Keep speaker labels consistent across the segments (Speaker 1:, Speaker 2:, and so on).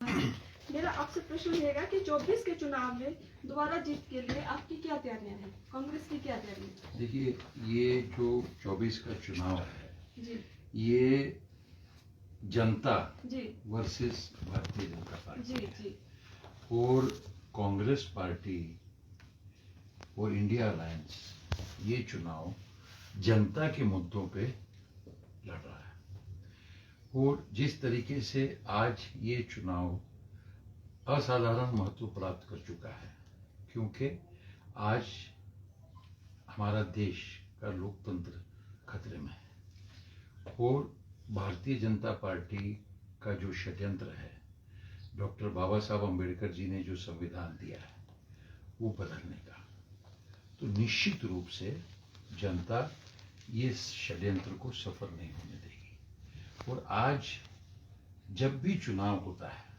Speaker 1: मेरा आपसे प्रश्न रहेगा कि 24 के चुनाव में दोबारा जीत के लिए आपकी क्या तैयारियां हैं, कांग्रेस की क्या तैयारियां?
Speaker 2: देखिए, ये जो 24 का चुनाव है
Speaker 1: जी
Speaker 2: ये जनता
Speaker 1: जी
Speaker 2: वर्सेस भारतीय जनता पार्टी
Speaker 1: जी
Speaker 2: है।
Speaker 1: जी
Speaker 2: और कांग्रेस पार्टी और इंडिया अलायंस ये चुनाव जनता के मुद्दों पे लड़ रहा है। और जिस तरीके से आज ये चुनाव असाधारण महत्व प्राप्त कर चुका है, क्योंकि आज हमारा देश का लोकतंत्र खतरे में है और भारतीय जनता पार्टी का जो षड्यंत्र है, डॉक्टर बाबा साहब अम्बेडकर जी ने जो संविधान दिया है वो बदलने का, तो निश्चित रूप से जनता ये षड्यंत्र को सफल नहीं होने देगी। और आज जब भी चुनाव होता है,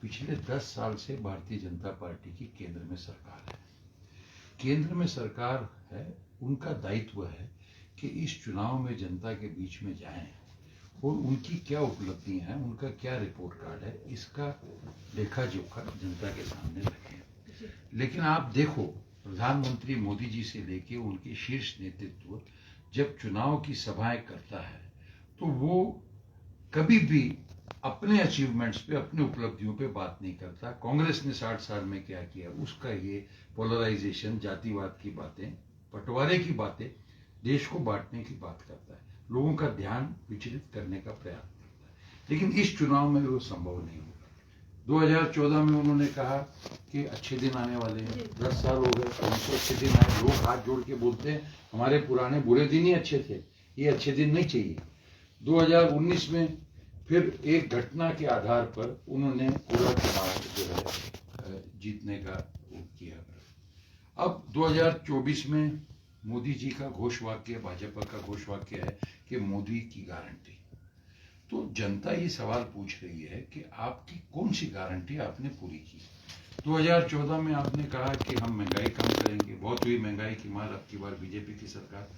Speaker 2: पिछले 10 साल से भारतीय जनता पार्टी की केंद्र में सरकार है। केंद्र में सरकार है, उनका दायित्व है कि इस चुनाव में जनता के बीच में जाएं और उनकी क्या उपलब्धियां हैं, उनका क्या रिपोर्ट कार्ड है, इसका लेखा जोखा जनता के सामने रखें। लेकिन आप देखो, प्रधानमंत्री मोदी जी से लेके उनके शीर्ष नेतृत्व जब चुनाव की सभाएं करता है तो वो कभी भी अपने अचीवमेंट्स पे, अपने उपलब्धियों पे बात नहीं करता। कांग्रेस ने 60 साल में क्या किया उसका ये पोलराइजेशन, जातिवाद की बातें, बंटवारे की बातें, देश को बांटने की बात करता है, लोगों का ध्यान विचलित करने का प्रयास करता है। लेकिन इस चुनाव में वो संभव नहीं होगा। 2014 में उन्होंने कहा कि अच्छे दिन आने वाले हैं, 10 साल हो गए, तो अच्छे दिन आए। लोग हाथ जोड़ के बोलते हैं हमारे पुराने बुरे दिन ही अच्छे थे, ये अच्छे दिन नहीं चाहिए। 2019 में फिर एक घटना के आधार पर उन्होंने पूरा चुनाव जो है जीतने का किया। अब 2024 में मोदी जी का घोषवाक्य, भाजपा का घोषवाक्य है कि मोदी की गारंटी। तो जनता ये सवाल पूछ रही है कि आपकी कौन सी गारंटी आपने पूरी की। 2014 में आपने कहा कि हम महंगाई कम करेंगे, बहुत हुई महंगाई की मार, अब की बार बीजेपी की सरकार,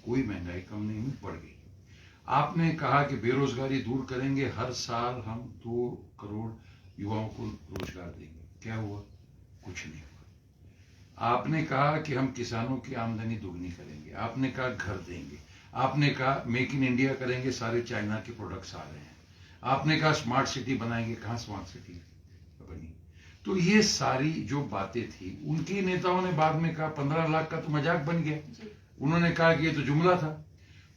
Speaker 2: कोई महंगाई कम नहीं हुई, बढ़ गई। आपने कहा कि बेरोजगारी दूर करेंगे, हर साल हम 2 करोड़ युवाओं को रोजगार देंगे, क्या हुआ? कुछ नहीं हुआ। आपने कहा कि हम किसानों की आमदनी दोगुनी करेंगे, आपने कहा घर देंगे, आपने कहा मेक इन इंडिया करेंगे, सारे चाइना के प्रोडक्ट्स आ रहे हैं, आपने कहा स्मार्ट सिटी बनाएंगे, कहां स्मार्ट सिटी बनी? तो ये सारी जो बातें थी, उनके नेताओं ने बाद में कहा 15 लाख का तो मजाक बन गया, उन्होंने कहा कि ये तो जुमला था।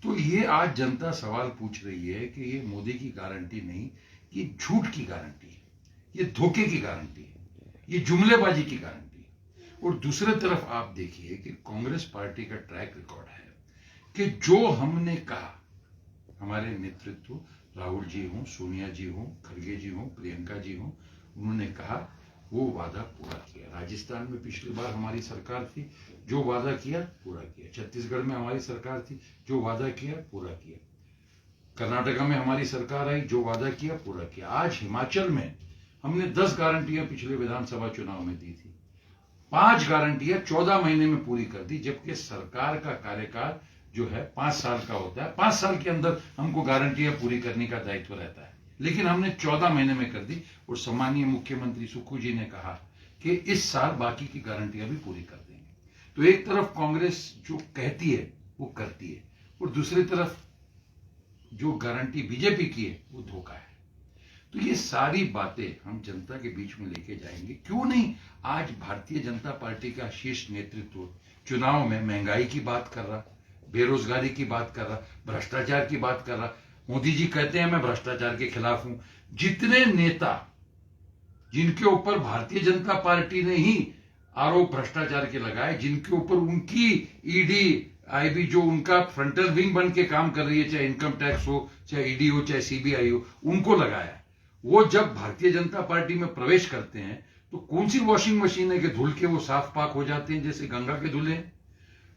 Speaker 2: तो ये आज जनता सवाल पूछ रही है कि ये मोदी की गारंटी नहीं, ये झूठ की गारंटी है, ये धोखे की गारंटी है, ये जुमलेबाजी की गारंटी है। और दूसरे तरफ आप देखिए कि कांग्रेस पार्टी का ट्रैक रिकॉर्ड है कि जो हमने कहा, हमारे नेतृत्व राहुल जी हों, सोनिया जी हों, खड़गे जी हों, प्रियंका जी हों, उन्होंने कहा वो वादा पूरा किया। राजस्थान में पिछली बार हमारी सरकार थी, जो वादा किया पूरा किया। छत्तीसगढ़ में हमारी सरकार थी, जो वादा किया पूरा किया। कर्नाटका में हमारी सरकार आई, जो वादा किया पूरा किया। आज हिमाचल में हमने 10 गारंटियां पिछले विधानसभा चुनाव में दी थी, 5 गारंटियां 14 महीने में पूरी कर दी, जबकि सरकार का कार्यकाल जो है 5 साल का होता है। 5 साल के अंदर हमको गारंटियां पूरी करने का दायित्व रहता है, लेकिन हमने 14 महीने में कर दी। और सम्मानीय मुख्यमंत्री सुक्खू जी ने कहा कि इस साल बाकी की गारंटियां भी पूरी कर देंगे। तो एक तरफ कांग्रेस जो कहती है वो करती है, और दूसरी तरफ जो गारंटी बीजेपी की है वो धोखा है। तो ये सारी बातें हम जनता के बीच में लेके जाएंगे। क्यों नहीं आज भारतीय जनता पार्टी का शीर्ष नेतृत्व चुनाव में महंगाई की बात कर रहा, बेरोजगारी की बात कर रहा, भ्रष्टाचार की बात कर रहा। मोदी जी कहते हैं मैं भ्रष्टाचार के खिलाफ हूं। जितने नेता जिनके ऊपर भारतीय जनता पार्टी ने ही आरोप भ्रष्टाचार के लगाए, जिनके ऊपर उनकी ईडी आईबी जो उनका फ्रंटल विंग बन के काम कर रही है, चाहे इनकम टैक्स हो, चाहे ईडी हो, चाहे सीबीआई हो, उनको लगाया, वो जब भारतीय जनता पार्टी में प्रवेश करते हैं तो कौन सी वॉशिंग मशीन है कि धुल के वो साफ पाक हो जाते हैं जैसे गंगा के धुले।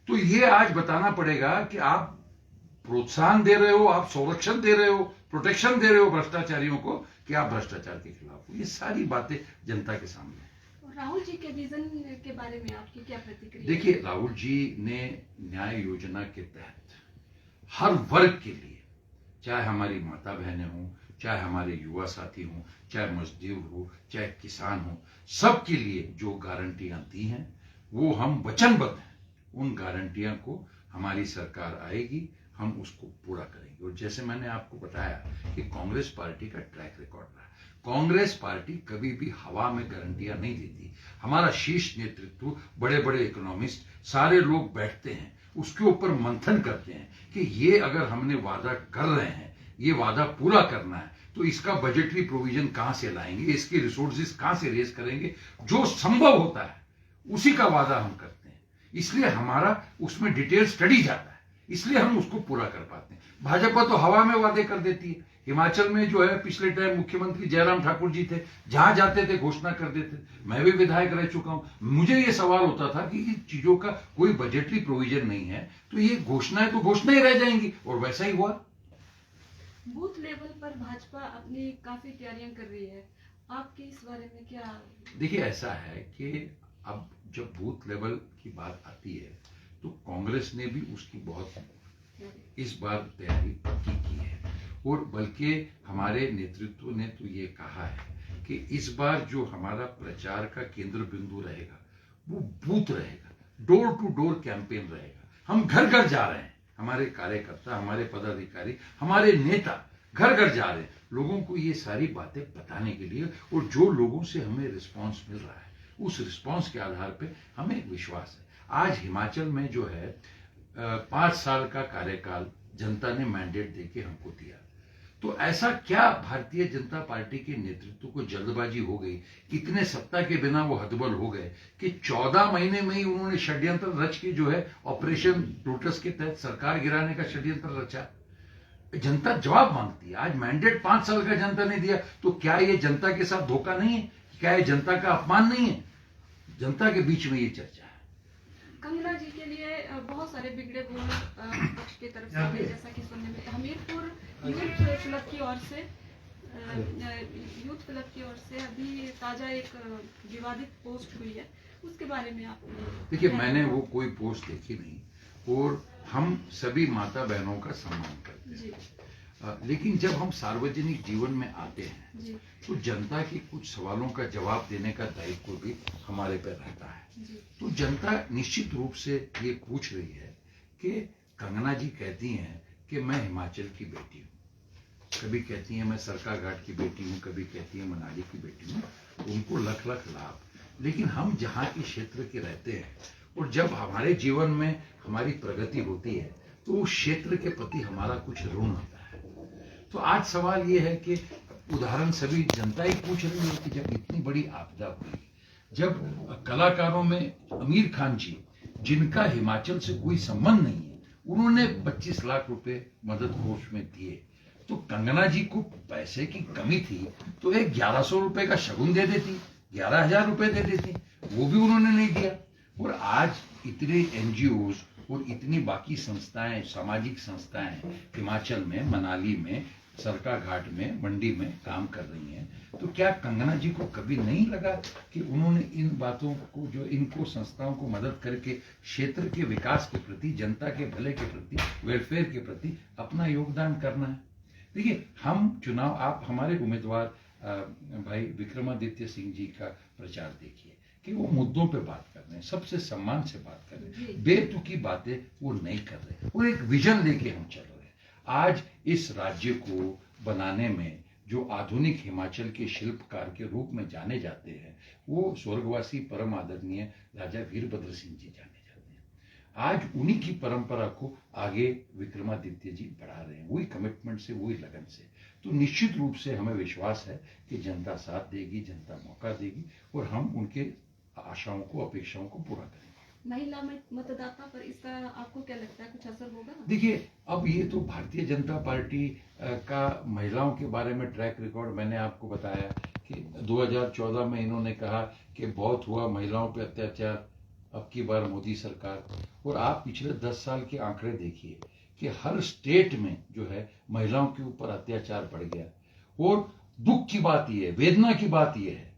Speaker 2: तो ये आज बताना पड़ेगा कि आप प्रोत्साहन दे रहे हो, आप संरक्षण दे रहे हो, प्रोटेक्शन दे रहे हो भ्रष्टाचारियों को, कि आप भ्रष्टाचार के खिलाफ हो। ये सारी बातें जनता के सामने।
Speaker 1: राहुल जी के विजन के बारे में आपकी क्या प्रतिक्रिया?
Speaker 2: देखिए, राहुल जी ने न्याय योजना के तहत हर वर्ग के लिए, चाहे हमारी माता बहनें हों, चाहे हमारे युवा साथी हों, चाहे मजदूर हो, चाहे किसान हो, सबके लिए जो गारंटियां दी हैं वो हम वचनबद्ध हैं। उन गारंटियां को हमारी सरकार आएगी, हम उसको पूरा करेंगे। और जैसे मैंने आपको बताया कि कांग्रेस पार्टी का ट्रैक रिकॉर्ड रहा, कांग्रेस पार्टी कभी भी हवा में गारंटियां नहीं देती। हमारा शीर्ष नेतृत्व, बड़े बड़े इकोनॉमिस्ट, सारे लोग बैठते हैं, उसके ऊपर मंथन करते हैं कि ये अगर हमने वादा कर रहे हैं, ये वादा पूरा करना है, तो इसका बजटरी प्रोविजन कहां से लाएंगे, इसके रिसोर्सेज कहां से रेज करेंगे, जो संभव होता है उसी का वादा हम करते हैं। इसलिए हमारा उसमें डिटेल स्टडी जाता है, इसलिए हम उसको पूरा कर पाते हैं। भाजपा तो हवा में वादे कर देती है। हिमाचल में जो है पिछले टाइम मुख्यमंत्री जयराम ठाकुर जी थे, जहां जाते थे घोषणा कर देते। मैं भी विधायक रह चुका हूं, मुझे ये सवाल होता था कि इन चीजों का कोई बजटरी प्रोविजन नहीं है तो ये घोषणाएं तो घोषणा ही रह जाएंगी, और वैसा ही हुआ।
Speaker 1: बूथ लेवल पर भाजपा अपनी काफी तैयारियां कर रही है, आपकी इस बारे में क्या?
Speaker 2: देखिए, ऐसा है कि अब जब बूथ लेवल की बात आती है तो कांग्रेस ने भी उसकी बहुत इस बार तैयारी पक्की की है, और बल्कि हमारे नेतृत्व ने तो ये कहा है कि इस बार जो हमारा प्रचार का केंद्र बिंदु रहेगा वो बूथ रहेगा, डोर टू डोर कैंपेन रहेगा। हम घर घर जा रहे हैं, हमारे कार्यकर्ता, हमारे पदाधिकारी, हमारे नेता घर घर जा रहे हैं लोगों को ये सारी बातें बताने के लिए, और जो लोगों से हमें रिस्पांस मिल रहा है उस रिस्पांस के आधार पे हमें एक विश्वास है। आज हिमाचल में जो है 5 साल का कार्यकाल जनता ने मैंडेट देके हमको दिया, तो ऐसा क्या भारतीय जनता पार्टी के नेतृत्व को जल्दबाजी हो गई, इतने सत्ता के बिना वो हतबल हो गए कि 14 महीने में ही उन्होंने षड्यंत्र रच के जो है ऑपरेशन लोटस के तहत सरकार गिराने का षड्यंत्र रचा। जनता जवाब मांगती है। आज मैंडेट 5 साल का जनता ने दिया, तो क्या ये जनता के साथ धोखा नहीं है? क्या ये जनता का अपमान नहीं है? जनता के बीच में ये चर्चा है।
Speaker 1: कंगना जी के लिए बहुत सारे बिगड़े बोल पक्ष की तरफ से आए, जैसा कि सुनने में हमीरपुर यूथ क्लब की ओर से अभी ताजा एक विवादित पोस्ट हुई है, उसके बारे में आप?
Speaker 2: देखिए, मैंने वो कोई पोस्ट देखी नहीं, और हम सभी माता बहनों का सम्मान करते हैं, लेकिन जब हम सार्वजनिक जीवन में आते हैं तो जनता के कुछ सवालों का जवाब देने का दायित्व भी हमारे पर रहता है। तो जनता निश्चित रूप से ये पूछ रही है कि कंगना जी कहती हैं कि मैं हिमाचल की बेटी हूँ, कभी कहती हैं मैं सरकाघाट की बेटी हूँ, कभी कहती हैं मनाली की बेटी हूँ, उनको लख लख लाभ। लेकिन हम जहाँ के क्षेत्र के रहते हैं और जब हमारे जीवन में हमारी प्रगति होती है तो उस क्षेत्र के प्रति हमारा कुछ ऋण होता है। तो आज सवाल ये है कि उदाहरण सभी जनता ही पूछ रही है कि जब इतनी बड़ी आपदा हुई, जब कलाकारों में आमिर खान जी, जिनका हिमाचल से कोई संबंध नहीं है, उन्होंने 25 लाख रुपए मदद कोष में दिए, तो कंगना जी को पैसे की कमी थी तो एक 1100 रुपए का शगुन दे देती, 11,000 रुपए दे देती, वो भी उन्होंने नहीं दिया। और आज इतने एनजीओ और इतनी बाकी संस्थाएं, सामाजिक संस्थाएं हिमाचल में, मनाली में, सरकाघाट में, मंडी में काम कर रही हैं, तो क्या कंगना जी को कभी नहीं लगा कि उन्होंने इन बातों को, जो इनको संस्थाओं को मदद करके क्षेत्र के विकास के प्रति, जनता के भले के प्रति, वेलफेयर के प्रति अपना योगदान करना है? देखिए, हम चुनाव, आप हमारे उम्मीदवार भाई विक्रमादित्य सिंह जी का प्रचार देखिए कि वो मुद्दों पे बात कर रहे हैं, सबसे सम्मान से बात कर रहे हैं, बेतुकी बातें वो नहीं कर रहे, और एक विजन लेके हम चल रहे हैं। आज इस राज्य को बनाने में जो आधुनिक हिमाचल के शिल्पकार के रूप में जाने जाते हैं, वो स्वर्गवासी परम आदरणीय राजा वीरभद्र सिंह जी जाने जाते हैं। आज उन्हीं की परंपरा को आगे विक्रमादित्य जी बढ़ा रहे हैं, वही कमिटमेंट से, वही लगन से। तो निश्चित रूप से हमें विश्वास है कि जनता साथ देगी, जनता मौका देगी, और हम उनके आशाओं को, अपेक्षाओं को पूरा करेंगे।
Speaker 1: महिला मतदाता पर इसका आपको क्या लगता है, कुछ असर होगा?
Speaker 2: देखिए, अब ये तो भारतीय जनता पार्टी का महिलाओं के बारे में ट्रैक रिकॉर्ड मैंने आपको बताया कि 2014 में इन्होंने कहा कि बहुत हुआ महिलाओं पे अत्याचार, अब की बार मोदी सरकार। और आप पिछले 10 साल के आंकड़े देखिए कि हर स्टेट में जो है महिलाओं के ऊपर अत्याचार बढ़ गया। और दुख की बात यह है, वेदना की बात यह है,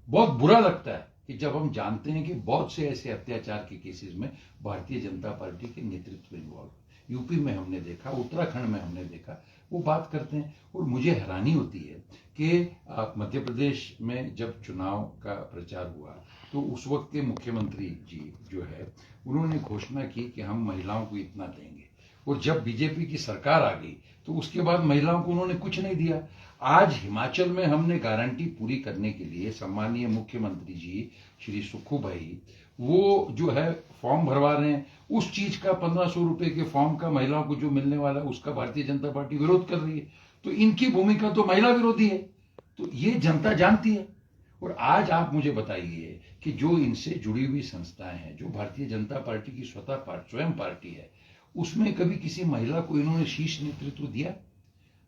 Speaker 2: बहुत बुरा लगता है कि जब हम जानते हैं कि बहुत से ऐसे अत्याचार के केसेस में भारतीय जनता पार्टी के नेतृत्व इन्वॉल्व। यूपी में हमने देखा, उत्तराखंड में हमने देखा, वो बात करते हैं। और मुझे हैरानी होती है कि मध्य प्रदेश में जब चुनाव का प्रचार हुआ तो उस वक्त के मुख्यमंत्री जी जो है उन्होंने घोषणा की कि हम महिलाओं को इतना देंगे, और जब बीजेपी की सरकार आ गई तो उसके बाद महिलाओं को उन्होंने कुछ नहीं दिया। आज हिमाचल में हमने गारंटी पूरी करने के लिए सम्मानीय मुख्यमंत्री जी श्री सुक्खू भाई वो जो है फॉर्म भरवा रहे हैं, उस चीज का 1500 रुपए के फॉर्म का महिलाओं को जो मिलने वाला है उसका भारतीय जनता पार्टी विरोध कर रही है। तो इनकी भूमिका तो महिला विरोधी है, तो ये जनता जानती है। और आज आप मुझे बताइए कि जो इनसे जुड़ी हुई संस्थाएं हैं, जो भारतीय जनता पार्टी की स्वयं पार्टी है, उसमें कभी किसी महिला को इन्होंने शीर्ष नेतृत्व दिया?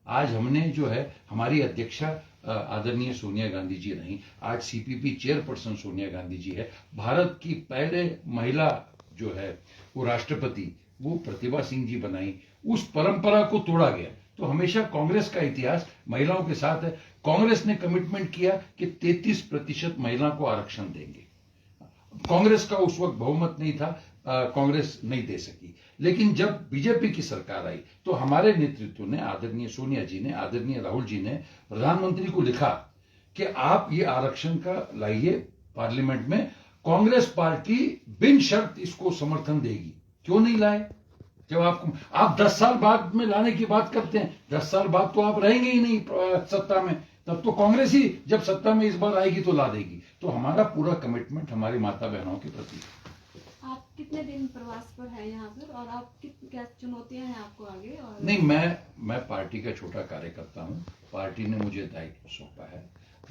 Speaker 2: आज हमने जो है हमारी अध्यक्षा आदरणीय सोनिया गांधी जी रही, आज सीपीपी चेयरपर्सन सोनिया गांधी जी है, भारत की पहले महिला जो है वो राष्ट्रपति वो प्रतिभा सिंह जी बनाई, उस परंपरा को तोड़ा गया। तो हमेशा कांग्रेस का इतिहास महिलाओं के साथ है। कांग्रेस ने कमिटमेंट किया कि 33% महिला को आरक्षण देंगे। कांग्रेस का उस वक्त बहुमत नहीं था, कांग्रेस नहीं दे सकी, लेकिन जब बीजेपी की सरकार आई तो हमारे नेतृत्व ने, आदरणीय सोनिया जी ने, आदरणीय राहुल जी ने प्रधानमंत्री को लिखा कि आप ये आरक्षण का लाइए पार्लियामेंट में, कांग्रेस पार्टी बिन शर्त इसको समर्थन देगी। क्यों नहीं लाए? जब आप 10 साल बाद में लाने की बात करते हैं, 10 साल बाद तो आप रहेंगे ही नहीं सत्ता में, तब तो कांग्रेस ही जब सत्ता में इस बार आएगी तो ला देगी। तो हमारा पूरा कमिटमेंट हमारी माता बहनों के प्रति।
Speaker 1: आप कितने दिन प्रवास पर हैं यहाँ पर, और आप क्या चुनौतियां हैं आपको आगे? और
Speaker 2: नहीं, मैं पार्टी का छोटा कार्यकर्ता हूँ, पार्टी ने मुझे दायित्व सौंपा है।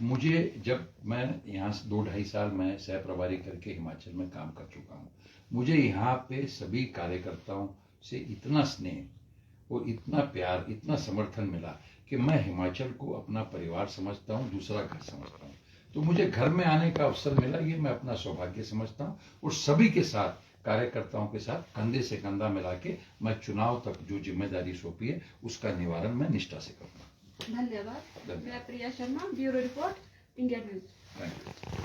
Speaker 2: मुझे जब मैं यहाँ 2-2.5 साल मैं सह प्रभारी करके हिमाचल में काम कर चुका हूँ, मुझे यहाँ पे सभी कार्यकर्ताओं से इतना स्नेह और इतना प्यार, इतना समर्थन मिला कि मैं हिमाचल को अपना परिवार समझता हूँ, दूसरा घर समझता हूँ। तो मुझे घर में आने का अवसर मिला, ये मैं अपना सौभाग्य समझता हूँ। और सभी के साथ, कार्यकर्ताओं के साथ कंधे से कंधा मिला के मैं चुनाव तक जो जिम्मेदारी सौंपी है उसका निवारण मैं निष्ठा से करूंगा।
Speaker 1: धन्यवाद। मैं Priya Sharma, bureau report, India news.
Speaker 2: Thank you.